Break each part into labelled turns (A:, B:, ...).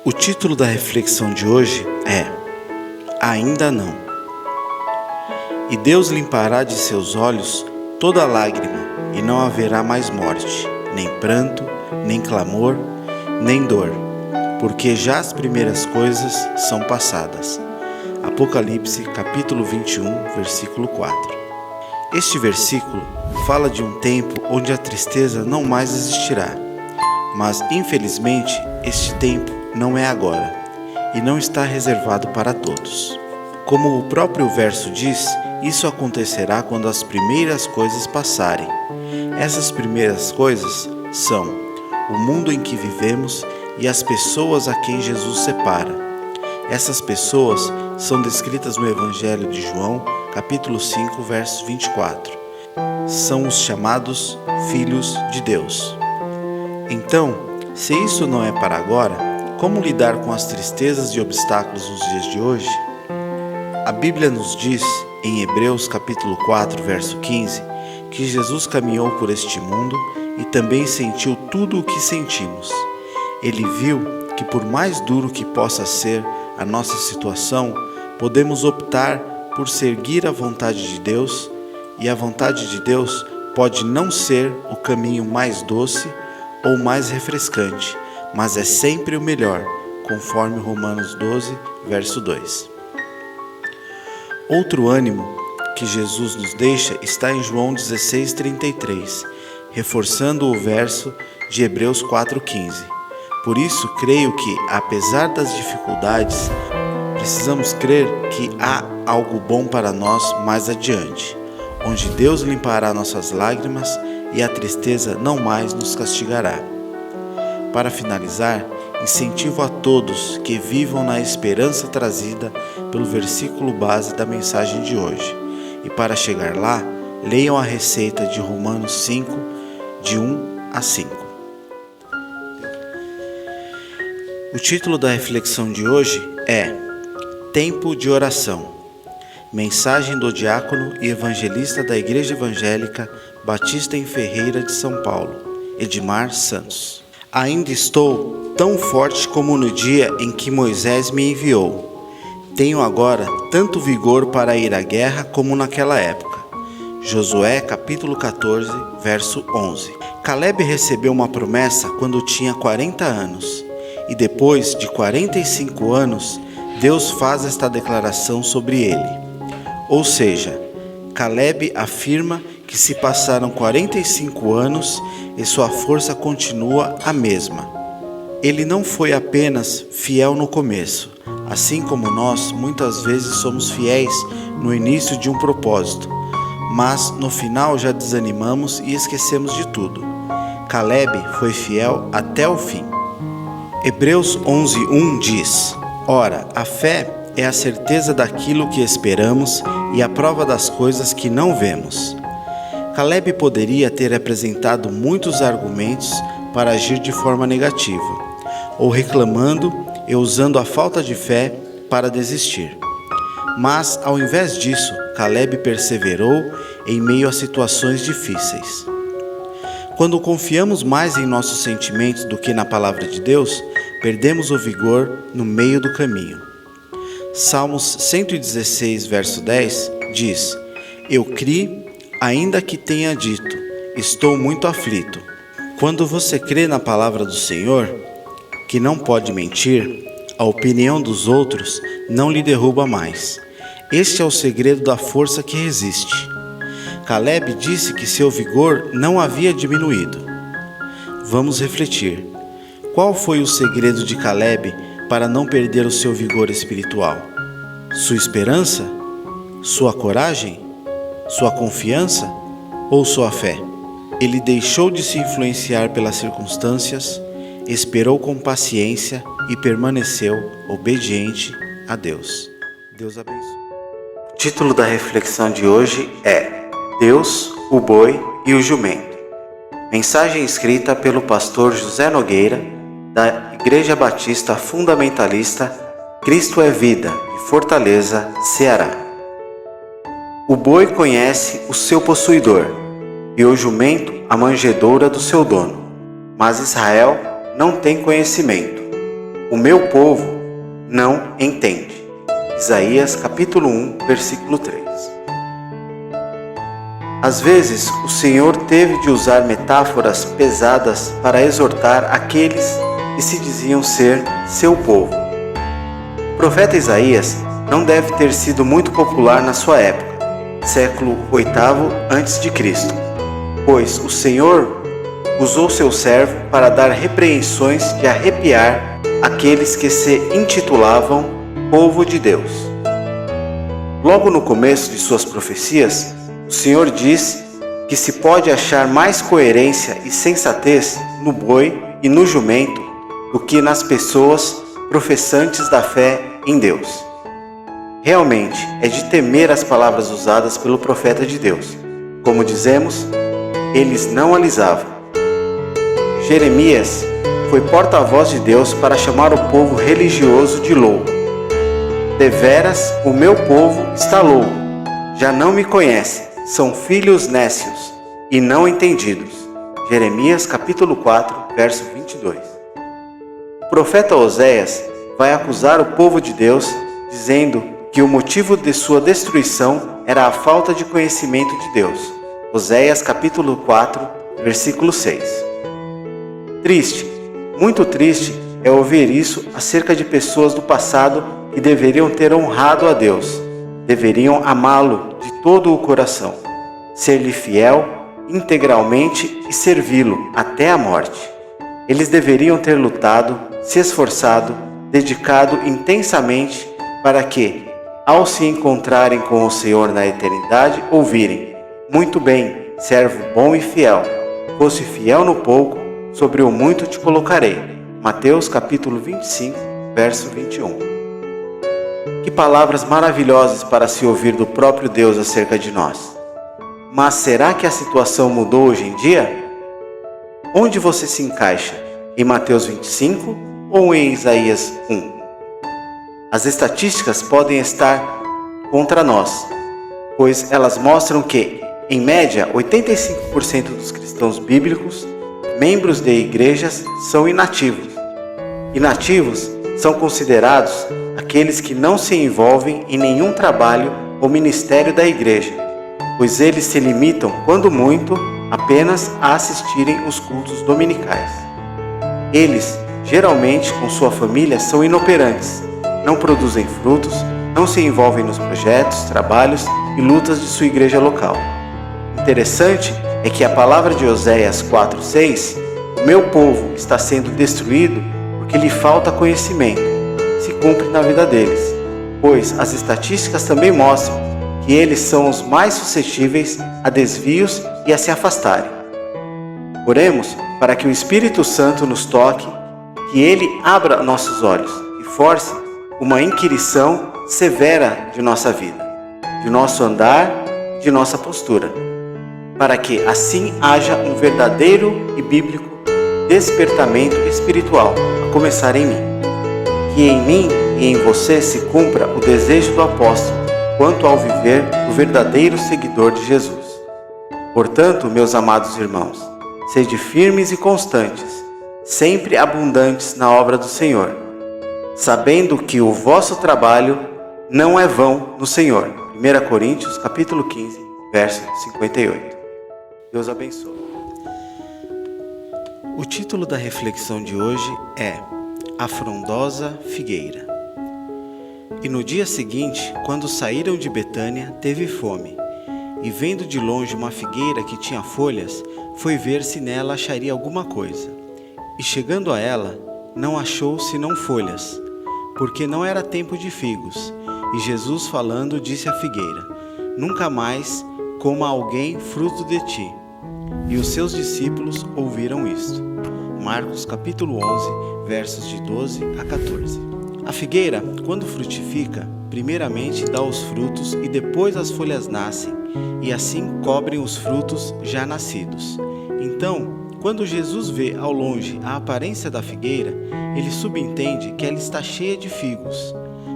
A: O título da reflexão de hoje é Ainda não. E Deus limpará de seus olhos toda lágrima, e não haverá mais morte, nem pranto, nem clamor, nem dor, porque já as primeiras coisas são passadas. Apocalipse, capítulo 21, versículo 4. Este versículo fala de um tempo onde a tristeza não mais existirá, mas infelizmente este tempo não é agora, e não está reservado para todos. Como o próprio verso diz, isso acontecerá quando as primeiras coisas passarem. Essas primeiras coisas são o mundo em que vivemos e as pessoas a quem Jesus separa. Essas pessoas são descritas no Evangelho de João, capítulo 5, verso 24. São os chamados filhos de Deus. Então, se isso não é para agora, como lidar com as tristezas e obstáculos nos dias de hoje? A Bíblia nos diz, em Hebreus capítulo 4, verso 15, que Jesus caminhou por este mundo e também sentiu tudo o que sentimos. Ele viu que por mais duro que possa ser a nossa situação, podemos optar por seguir a vontade de Deus, e a vontade de Deus pode não ser o caminho mais doce ou mais refrescante, mas é sempre o melhor, conforme Romanos 12, verso 2. Outro ânimo que Jesus nos deixa está em João 16:33, reforçando o verso de Hebreus 4:15. Por isso, creio que, apesar das dificuldades, precisamos crer que há algo bom para nós mais adiante, onde Deus limpará nossas lágrimas e a tristeza não mais nos castigará. Para finalizar, incentivo a todos que vivam na esperança trazida pelo versículo base da mensagem de hoje. E para chegar lá, leiam a receita de Romanos 5, de 1 a 5. O título da reflexão de hoje é Tempo de Oração. Mensagem do diácono e evangelista da Igreja Evangélica Batista em Ferreira de São Paulo, Edmar Santos. Ainda estou tão forte como no dia em que Moisés me enviou. Tenho agora tanto vigor para ir à guerra como naquela época. Josué capítulo 14, verso 11. Caleb recebeu uma promessa quando tinha 40 anos. E depois de 45 anos, Deus faz esta declaração sobre ele. Ou seja, Caleb afirma que se passaram 45 anos e sua força continua a mesma. Ele não foi apenas fiel no começo, assim como nós muitas vezes somos fiéis no início de um propósito, mas no final já desanimamos e esquecemos de tudo. Caleb foi fiel até o fim. Hebreus 11:1 diz: Ora, a fé é a certeza daquilo que esperamos e a prova das coisas que não vemos. Caleb poderia ter apresentado muitos argumentos para agir de forma negativa, ou reclamando e usando a falta de fé para desistir. Mas, ao invés disso, Caleb perseverou em meio a situações difíceis. Quando confiamos mais em nossos sentimentos do que na palavra de Deus, perdemos o vigor no meio do caminho. Salmos 116, verso 10, diz: Eu criei, ainda que tenha dito, estou muito aflito. Quando você crê na palavra do Senhor, que não pode mentir, a opinião dos outros não lhe derruba mais. Este é o segredo da força que resiste. Caleb disse que seu vigor não havia diminuído. Vamos refletir. Qual foi o segredo de Caleb para não perder o seu vigor espiritual? Sua esperança? Sua coragem? Sua confiança ou sua fé? Ele deixou de se influenciar pelas circunstâncias, esperou com paciência e permaneceu obediente a Deus. Deus abençoe. O título da reflexão de hoje é Deus, o boi e o jumento. Mensagem escrita pelo pastor José Nogueira, da Igreja Batista Fundamentalista Cristo é Vida, de Fortaleza, Ceará. O boi conhece o seu possuidor, e o jumento a manjedoura do seu dono, mas Israel não tem conhecimento. o meu povo não entende. Isaías capítulo 1, versículo 3. Às vezes, o Senhor teve de usar metáforas pesadas para exortar aqueles que se diziam ser seu povo. O profeta Isaías não deve ter sido muito popular na sua época, século VIII a.C., pois o Senhor usou seu servo para dar repreensões de arrepiar aqueles que se intitulavam povo de Deus. Logo no começo de suas profecias, o Senhor diz que se pode achar mais coerência e sensatez no boi e no jumento do que nas pessoas professantes da fé em Deus. Realmente, é de temer as palavras usadas pelo profeta de Deus. Como dizemos, eles não alisavam. Jeremias foi porta-voz de Deus para chamar o povo religioso de louco. Deveras, o meu povo está louco, já não me conhece, são filhos nécios e não entendidos. Jeremias capítulo 4, verso 22. O profeta Oséias vai acusar o povo de Deus, dizendo que o motivo de sua destruição era a falta de conhecimento de Deus. Oséias capítulo 4, versículo 6. Triste, muito triste é ouvir isso acerca de pessoas do passado que deveriam ter honrado a Deus, deveriam amá-lo de todo o coração, ser-lhe fiel integralmente e servi-lo até a morte. Eles deveriam ter lutado, se esforçado, dedicado intensamente para que, ao se encontrarem com o Senhor na eternidade, ouvirem: muito bem, servo bom e fiel, fosse fiel no pouco, sobre o muito te colocarei. Mateus capítulo 25, verso 21. Que palavras maravilhosas para se ouvir do próprio Deus acerca de nós. Mas será que a situação mudou hoje em dia? Onde você se encaixa? Em Mateus 25 ou em Isaías 1? As estatísticas podem estar contra nós, pois elas mostram que, em média, 85% dos cristãos bíblicos, membros de igrejas, são inativos. Inativos são considerados aqueles que não se envolvem em nenhum trabalho ou ministério da igreja, pois eles se limitam, quando muito, apenas a assistirem os cultos dominicais. Eles, geralmente com sua família, são inoperantes, não produzem frutos, não se envolvem nos projetos, trabalhos e lutas de sua igreja local. Interessante é que a palavra de Oséias 4:6, o meu povo está sendo destruído porque lhe falta conhecimento, se cumpre na vida deles, pois as estatísticas também mostram que eles são os mais suscetíveis a desvios e a se afastarem. Oremos para que o Espírito Santo nos toque, que Ele abra nossos olhos e force uma inquirição severa de nossa vida, de nosso andar, de nossa postura, para que assim haja um verdadeiro e bíblico despertamento espiritual, a começar em mim. Que em mim e em você se cumpra o desejo do apóstolo quanto ao viver o verdadeiro seguidor de Jesus. Portanto, meus amados irmãos, sede firmes e constantes, sempre abundantes na obra do Senhor, sabendo que o vosso trabalho não é vão no Senhor. 1 Coríntios capítulo 15, verso 58. Deus abençoe. O título da reflexão de hoje é A Frondosa Figueira. E no dia seguinte, quando saíram de Betânia, teve fome, e vendo de longe uma figueira que tinha folhas, foi ver se nela acharia alguma coisa. E chegando a ela, não achou senão folhas, porque não era tempo de figos. E Jesus, falando, disse à figueira: nunca mais coma alguém fruto de ti. E os seus discípulos ouviram isto. Marcos capítulo 11, versos de 12 a 14. A figueira, quando frutifica, primeiramente dá os frutos e depois as folhas nascem, e assim cobrem os frutos já nascidos. Então, quando Jesus vê ao longe a aparência da figueira, ele subentende que ela está cheia de figos,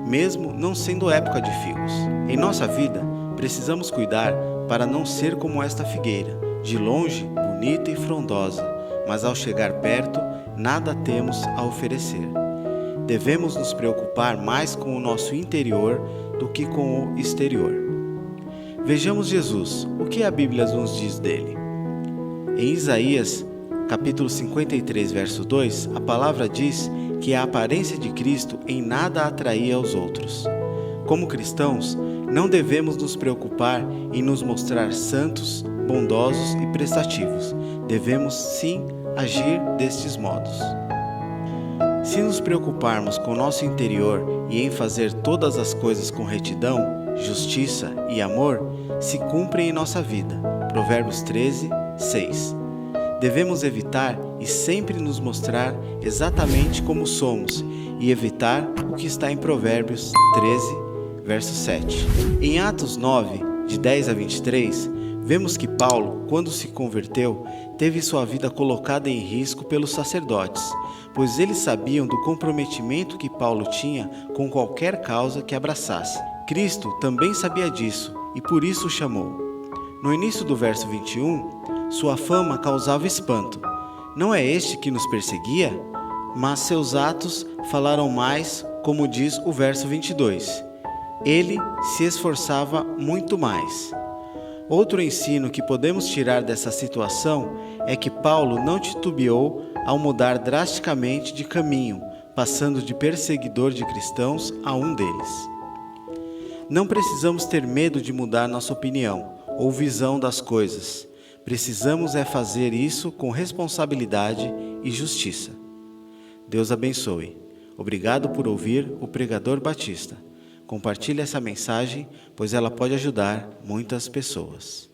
A: mesmo não sendo época de figos. Em nossa vida, precisamos cuidar para não ser como esta figueira, de longe, bonita e frondosa, mas ao chegar perto, nada temos a oferecer. devemos nos preocupar mais com o nosso interior do que com o exterior. Vejamos Jesus. O que a Bíblia nos diz dele? Em Isaías, capítulo 53, verso 2, a palavra diz que a aparência de Cristo em nada atraía aos outros. Como cristãos, não devemos nos preocupar em nos mostrar santos, bondosos e prestativos. Devemos, sim, agir destes modos. Se nos preocuparmos com o nosso interior e em fazer todas as coisas com retidão, justiça e amor, se cumprem em nossa vida. Provérbios 13, 6. Devemos evitar e sempre nos mostrar exatamente como somos e evitar o que está em Provérbios 13, verso 7. Em Atos 9, de 10 a 23, vemos que Paulo, quando se converteu, teve sua vida colocada em risco pelos sacerdotes, pois eles sabiam do comprometimento que Paulo tinha com qualquer causa que abraçasse. Cristo também sabia disso e por isso o chamou. No início do verso 21, sua fama causava espanto. Não é este que nos perseguia? Mas seus atos falaram mais, como diz o verso 22. Ele se esforçava muito mais. Outro ensino que podemos tirar dessa situação é que Paulo não titubeou ao mudar drasticamente de caminho, passando de perseguidor de cristãos a um deles. Não precisamos ter medo de mudar nossa opinião ou visão das coisas. Precisamos fazer isso com responsabilidade e justiça. Deus abençoe. Obrigado por ouvir o Pregador Batista. Compartilhe essa mensagem, pois ela pode ajudar muitas pessoas.